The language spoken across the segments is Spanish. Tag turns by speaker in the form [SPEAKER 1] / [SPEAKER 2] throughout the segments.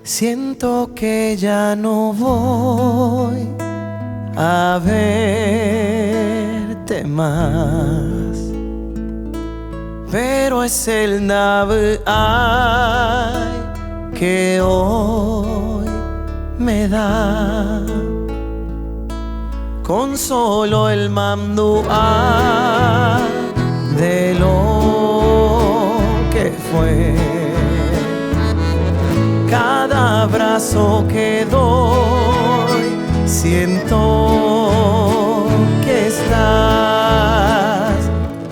[SPEAKER 1] Siento que ya no voy a verte más, pero es el nave que hoy me da. Con solo el mando de lo que fue, cada abrazo que doy, siento que estás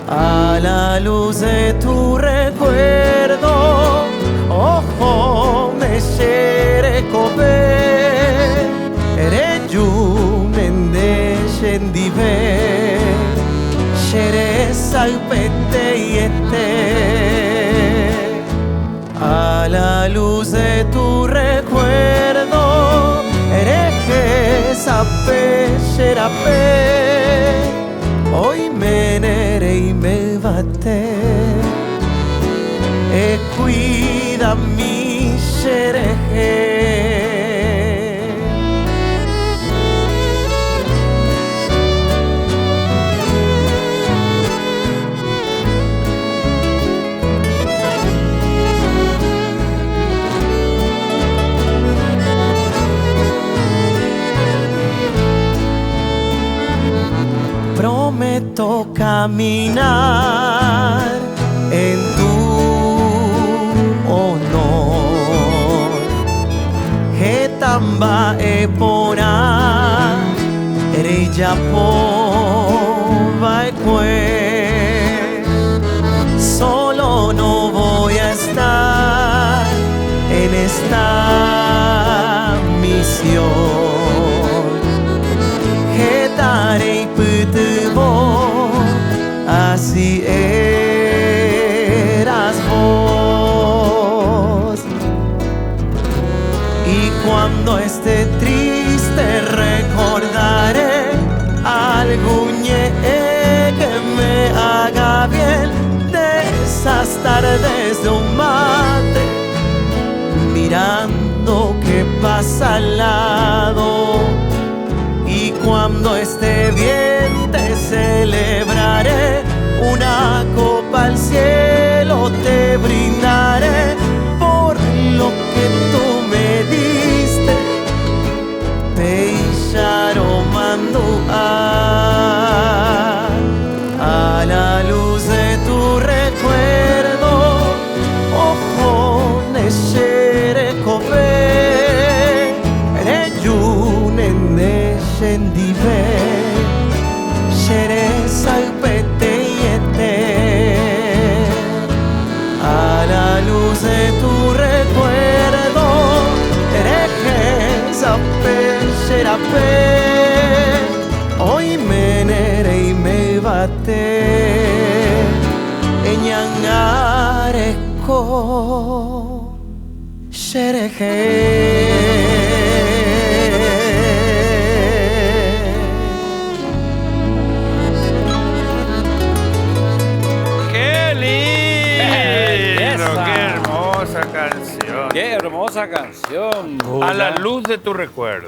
[SPEAKER 1] a la luz de tu recuerdo. Ojo, me shere kobe, ere yumende shendibe, shere salpete yete. A la luz de tu recuerdo, hereje sape sherape, hoy me nere y me bate, cuida mi shereje. Prometo caminar en tu honor, Hetamba epona, Ereyapo baekue. Solo no voy a estar en esta misión. Hetarei putubo, así eras vos. Y cuando esté triste recordaré algún que me haga bien, de esas tardes de un mate, mirando qué pasa al lado. Y cuando esté bien te celebraré, una copa al cielo te brindaré por lo que tú me diste. Peisharo mando a la luz de tu recuerdo. Ojo neshere kobe, reyunen shendibe, shere salpete yete. A la luz de tu recuerdo, hereje sape sherape, hoy me nere y me bate, eñangareko shereje.
[SPEAKER 2] Qué hermosa canción.
[SPEAKER 3] A la luz de tu recuerdo.